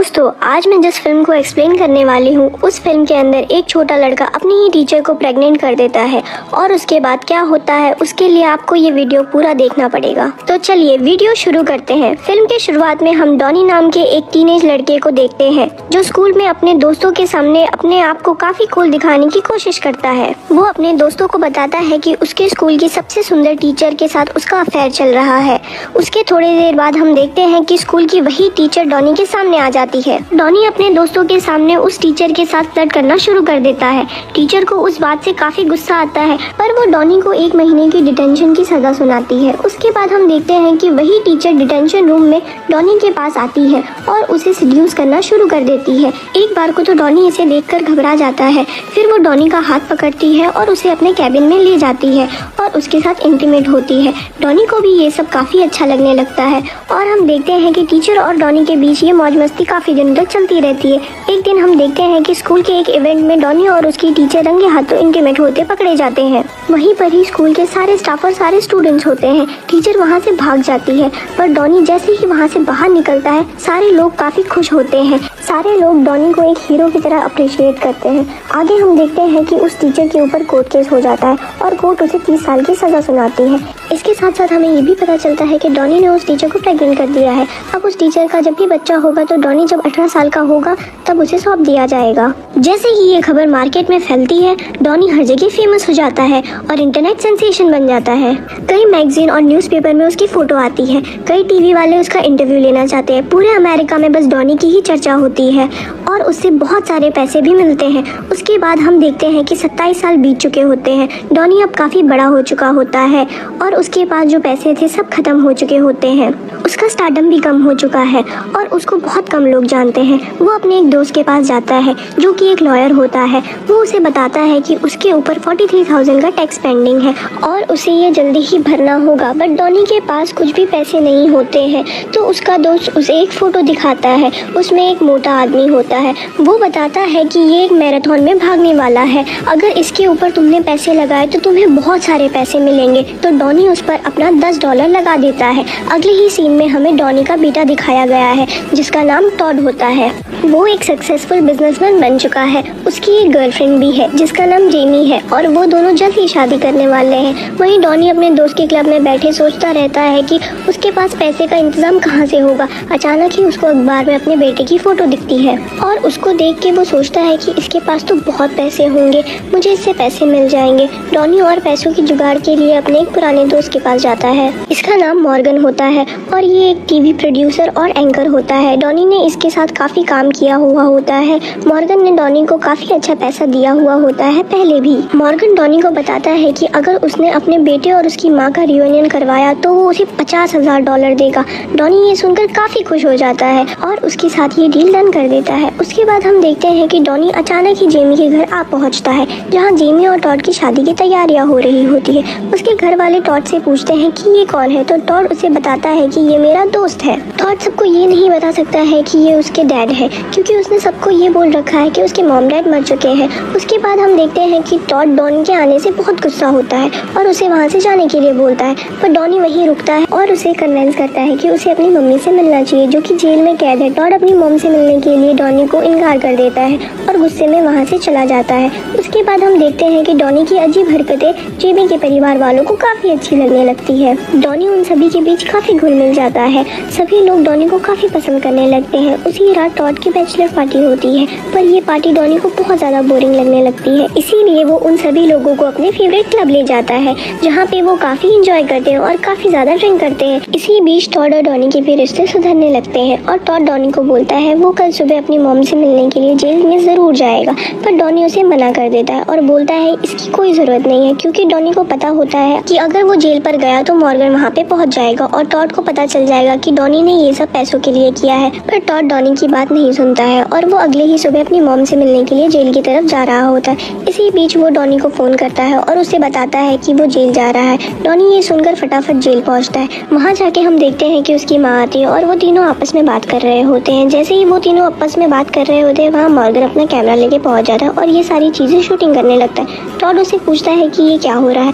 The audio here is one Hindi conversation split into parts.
दोस्तों, आज मैं जिस फिल्म को एक्सप्लेन करने वाली हूँ, उस फिल्म के अंदर एक छोटा लड़का अपनी ही टीचर को प्रेग्नेंट कर देता है और उसके बाद क्या होता है उसके लिए आपको ये वीडियो पूरा देखना पड़ेगा। तो चलिए वीडियो शुरू करते हैं। फिल्म के शुरुआत में हम डॉनी नाम के एक टीनेज लड़के को देखते हैं जो स्कूल में अपने दोस्तों के सामने अपने आप को काफी कूल दिखाने की कोशिश करता है। वो अपने दोस्तों को बताता है कि उसके स्कूल की सबसे सुंदर टीचर के साथ उसका अफेयर चल रहा है। उसके थोड़ी देर बाद हम देखते हैं कि स्कूल की वही टीचर डॉनी के सामने आ जाती है। डॉनी अपने दोस्तों के सामने उस टीचर के साथ फ्लर्ट करना शुरू कर देता है। टीचर को उस बात से काफी गुस्सा आता है, पर वो डॉनी को 1 महीने की डिटेंशन की सजा सुनाती है। उसके बाद हम देखते हैं कि वही टीचर डिटेंशन रूम में डॉनी के पास आती है और उसे सीड्यूस करना शुरू कर देती है। एक बार को तो डॉनी इसे देखकर घबरा जाता है, फिर वो डॉनी का हाथ पकड़ती है और उसे अपने कैबिन में ले जाती है और उसके साथ इंटीमेट होती है। डॉनी को भी ये सब काफी अच्छा लगने लगता है और हम देखते हैं कि टीचर और डॉनी के बीच ये मौज मस्ती काफी दिनों तक चलती रहती है। एक दिन हम देखते हैं कि स्कूल के एक इवेंट में डॉनी और उसकी टीचर रंगे हाथों इंटीमेट होते पकड़े जाते हैं। वहीं पर ही स्कूल के सारे स्टाफ और सारे स्टूडेंट्स होते हैं। टीचर वहां से भाग जाती है, पर डॉनी जैसे ही वहां से बाहर निकलता है सारे लोग काफी खुश होते हैं। सारे लोग डॉनी को एक हीरो की तरह अप्रिशिएट करते हैं। आगे हम देखते हैं कि उस टीचर के ऊपर कोर्ट केस हो जाता है और कोर्ट उसे 30 साल की सजा सुनाती है। इसके साथ साथ हमें ये भी पता चलता है कि डॉनी ने उस टीचर को प्रेग्नेंट कर दिया है। अब उस टीचर का जब भी बच्चा होगा तो डॉनी जब 18 साल का होगा तब उसे सौंप दिया जाएगा। जैसे ही ये खबर मार्केट में फैलती है, डॉनी हर जगह फेमस हो जाता है और इंटरनेट सेंसेशन बन जाता है। कई मैगजीन और न्यूज़पेपर में उसकी फोटो आती है। कई टीवी वाले उसका इंटरव्यू लेना चाहते हैं। पूरे अमेरिका में बस डॉनी की ही चर्चा होती है और उससे बहुत सारे पैसे भी मिलते हैं। उसके बाद हम देखते हैं कि 27 साल बीत चुके होते हैं। डॉनी अब काफ़ी बड़ा हो चुका होता है और उसके पास जो पैसे थे सब खत्म हो चुके होते हैं। उसका स्टारडम भी कम हो चुका है और उसको बहुत कम लोग जानते हैं। वो अपने एक दोस्त के पास जाता है जो कि एक लॉयर होता है। वो उसे बताता है कि उसके ऊपर 43,000 का टैक्स पेंडिंग है और उसे ये जल्दी ही भरना होगा। बट डॉनी के पास कुछ भी पैसे नहीं होते हैं, तो उसका दोस्त उसे एक फ़ोटो दिखाता है। उसमें एक मोटा आदमी होता है। वो बताता है कि ये एक मैराथन में भागने वाला है, अगर इसके ऊपर तुमने पैसे लगाए तो तुम्हें बहुत सारे पैसे मिलेंगे। तो डॉनी उस पर अपना $10 लगा देता है। अगले ही सीन में हमें डॉनी का बेटा दिखाया गया है जिसका नाम टॉड होता है। वो एक सक्सेसफुल बिजनेसमैन बन चुका है। उसकी एक गर्लफ्रेंड भी है जिसका नाम जेमी है और वो दोनों जल्द ही शादी करने वाले हैं। वहीं डॉनी अपने दोस्त के क्लब में बैठे सोचता रहता है कि उसके पास पैसे का इंतजाम कहाँ से होगा। अचानक ही उसको अखबार में अपने बेटे की फोटो दिखती है और उसको देख के वो सोचता है कि इसके पास तो बहुत पैसे होंगे, मुझे इससे पैसे मिल जाएंगे। डॉनी और पैसों की जुगाड़ के लिए अपने एक पुराने दोस्त के पास जाता है। इसका नाम मॉर्गन होता है और ये एक टीवी प्रोड्यूसर और एंकर होता है। डॉनी ने इसके साथ काफ़ी काम किया हुआ होता है। मॉर्गन ने डॉनी को काफ़ी अच्छा पैसा दिया हुआ होता है पहले भी। मॉर्गन डॉनी को बताता है कि अगर उसने अपने बेटे और उसकी माँ का रियूनियन करवाया तो वो उसे $50,000 देगा। डॉनी ये सुनकर काफ़ी खुश हो जाता है और उसके साथ ये डील डन कर देता है। उसके बाद हम देखते हैं कि डॉनी अचानक ही जेमी के घर आ पहुँचता है जहाँ जेमी और टॉड की शादी की तैयारियाँ हो रही होती है। उसके घर वाले टॉड से पूछते हैं कि ये कौन है, तो टॉड उसे बताता है कि ये मेरा दोस्त है। टॉड सबको ये नहीं बता सकता है कि ये उसके डैड है क्योंकि उसने सबको ये बोल रखा है कि उसके मॉम डैड मर चुके हैं। उसके बाद हम देखते हैं कि टॉड डॉनी के आने से बहुत गुस्सा होता है और उसे वहाँ से जाने के लिए बोलता है, पर डॉनी वहीं रुकता है और उसे कन्विंस करता है कि उसे अपनी मम्मी से मिलना चाहिए जो कि जेल में कैद है। टॉड अपनी मॉम से मिलने के लिए डॉनी को इनकार कर देता है और गुस्से में वहाँ से चला जाता है। उसके बाद हम देखते हैं कि डॉनी की अजीब हरकतें जेमी के परिवार वालों को काफ़ी अच्छी लगने लगती है। डॉनी उन सभी के बीच काफ़ी घुल मिल जाता है। सभी लोग डॉनी को काफ़ी पसंद करने लगते हैं। उसी रात टॉड की बैचलर पार्टी होती है, पर ये पार्टी डॉनी को बहुत ज़्यादा बोरिंग लगने लगती है। इसीलिए वो उन सभी लोगों को अपने फेवरेट क्लब ले जाता है जहाँ पे वो काफ़ी इंजॉय करते हैं और काफ़ी ज़्यादा ड्रिंक करते हैं। इसी बीच टॉड और डॉनी के भी रिश्ते सुधरने लगते हैं और टॉड डॉनी को बोलता है वो कल सुबह अपनी मॉम से मिलने के लिए जेल में ज़रूर जाएगा, पर डॉनी उसे मना कर देता है और बोलता है इसकी कोई ज़रूरत नहीं है क्योंकि डॉनी को पता होता है कि अगर वो जेल पर गया तो मॉर्गन वहाँ पे पहुँच जाएगा और टॉड को पता चल जाएगा कि डॉनी ने ये सब पैसों के लिए किया है। पर टॉड डॉनी की बात नहीं सुनता है और वो अगले ही सुबह अपनी मॉम से मिलने के लिए जेल की तरफ जा रहा होता है। इसी बीच वो डॉनी को फ़ोन करता है और उसे बताता है कि वो जेल जा रहा है। डॉनी ये सुनकर फटाफट जेल पहुंचता है। वहाँ जाके हम देखते हैं कि उसकी माँ आती है और वो तीनों आपस में बात कर रहे होते हैं। जैसे ही वो तीनों आपस में बात कर रहे होते हैं, वहाँ मॉर्गन अपना कैमरा लेके पहुंच जाता है और ये सारी चीज़ें शूटिंग करने लगता है। टॉड उसे पूछता है कि ये क्या हो रहा है,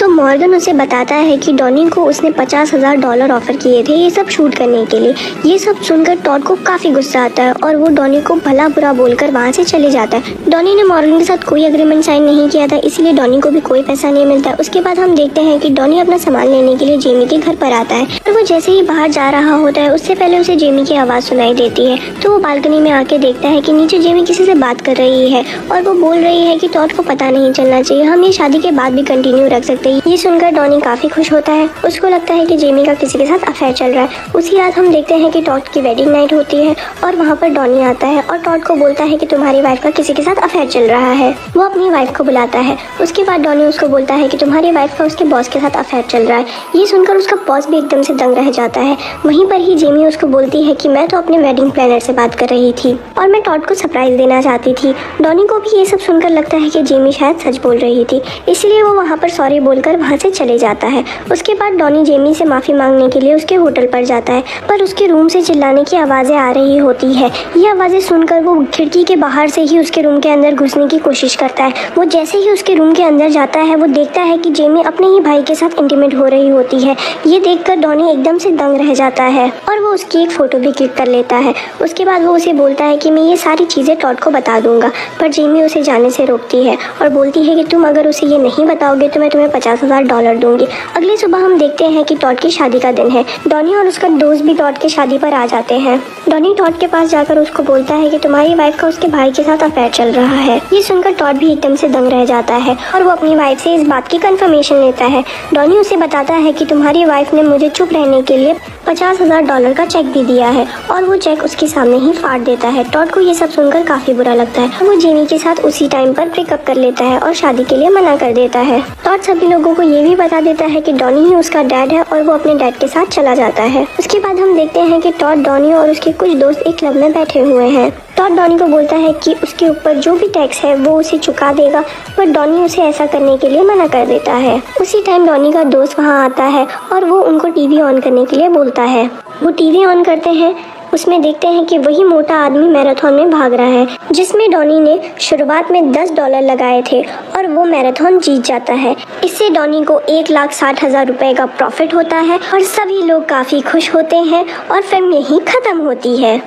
तो मॉर्गन उसे बताता है कि डॉनी को उसने $50,000 ऑफर किए थे ये सब शूट करने के लिए। ये सब सुनकर टॉड को काफ़ी गुस्सा आता है और वो डॉनी को भला बुरा बोलकर वहाँ से चले जाता है। डॉनी ने मॉर्गन के साथ कोई एग्रीमेंट साइन नहीं किया था, इसलिए डॉनी को भी कोई पैसा नहीं मिलता। उसके बाद हम देखते हैं कि डॉनी अपना सामान लेने के लिए जेमी के घर पर आता है और वो जैसे ही बाहर जा रहा होता है, उससे पहले उसे जेमी की आवाज़ सुनाई देती है। तो वो बालकनी में आके देखता है कि नीचे जेमी किसी से बात कर रही है और वो बोल रही है कि टॉड को पता नहीं चलना चाहिए, हम ये शादी के बाद भी कंटिन्यू रख सकते हैं। ये सुनकर डॉनी काफ़ी खुश होता है। उसको लगता है कि जेमी का किसी के साथ अफेयर चल रहा है। उसी रात हम देखते हैं कि टॉड की वेडिंग नाइट होती है और वहाँ पर डॉनी आता है और टॉड को बोलता है कि तुम्हारी वाइफ का किसी के साथ अफेयर चल रहा है। वो अपनी वाइफ को बुलाता है। उसके बाद डॉनी उसको बोलता है कि तुम्हारी वाइफ का उसके बॉस के साथ अफेयर चल रहा है। ये सुनकर उसका बॉस भी एकदम से दंग रह जाता है। वहीं पर ही जेमी उसको बोलती है कि मैं तो अपने वेडिंग प्लानर से बात कर रही थी और मैं टॉड को सरप्राइज देना चाहती थी। डॉनी को भी ये सब सुनकर लगता है कि जेमी शायद सच बोल रही थी, इसलिए वो वहाँ पर सॉरी बोलकर वहाँ से चले जाता है। उसके बाद डॉनी जेमी से माफ़ी मांगने के लिए उसके होटल पर जाता है, पर उसके रूम से चिल्लाने की आवाज़ें आ रही होती है। ये आवाज़ें सुनकर वो खिड़की के बाहर से ही उसके रूम के अंदर घुसने की कोशिश करता है। वो जैसे ही उसके रूम के अंदर जाता है, वो देखता है कि जेमी अपने ही भाई के साथ इंटीमेट हो रही होती है। ये देखकर डॉनी एकदम से दंग रह जाता है और वो उसकी एक फ़ोटो भी क्लिक कर लेता है। उसके बाद वो उसे बोलता है कि मैं ये सारी चीज़ें टॉड को बता दूंगा, पर जेमी उसे जाने से रोकती है और बोलती है कि तुम अगर उसे ये नहीं बताओगे तो मैं तुम्हें $50,000 दूंगी। अगली सुबह हम देखते हैं कि टॉड की शादी का दिन है। डॉनी और उसका दोस्त भी टॉड की शादी पर आ जाते हैं। डॉनी टॉड के पास जाकर उसको बोलता है कि तुम्हारी वाइफ का उसके भाई के साथ अफेयर चल रहा है। ये सुनकर टॉड भी एकदम से दंग रह जाता है और वो अपनी वाइफ से इस बात की कंफर्मेशन लेता है। डॉनी उसे बताता है कि तुम्हारी वाइफ ने मुझे चुप रहने के लिए $50,000 का चेक भी दिया है और वो चेक उसके सामने ही फाड़ देता है। टॉड को ये सब सुनकर काफी बुरा लगता है। वो जेमी के साथ उसी टाइम पर ब्रेकअप कर लेता है और शादी के लिए मना कर देता है। टॉड सभी लोगों को ये भी बता देता है कि डॉनी ही उसका डैड है और वो अपने डैड के साथ चला जाता है। उसके बाद हम देखते हैं कि टॉड, डॉनी और उसके कुछ दोस्त एक क्लब में बैठे हुए हैं। टॉड डॉनी को बोलता है कि उसके ऊपर जो भी टैक्स है वो उसे चुका देगा, पर डॉनी उसे ऐसा करने के लिए मना कर देता है। उसी टाइम डॉनी का दोस्त वहाँ आता है और वो उनको टीवी ऑन करने के लिए बोलता है। वो टीवी ऑन करते हैं, उसमें देखते हैं कि वही मोटा आदमी मैराथन में भाग रहा है जिसमें डॉनी ने शुरुआत में $10 लगाए थे और वो मैराथन जीत जाता है। इससे डॉनी को $1,60,000 का प्रॉफिट होता है और सभी लोग काफ़ी खुश होते हैं और फिल्म यहीं ख़त्म होती है।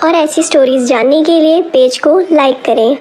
और ऐसी स्टोरीज जानने के लिए पेज को लाइक करें।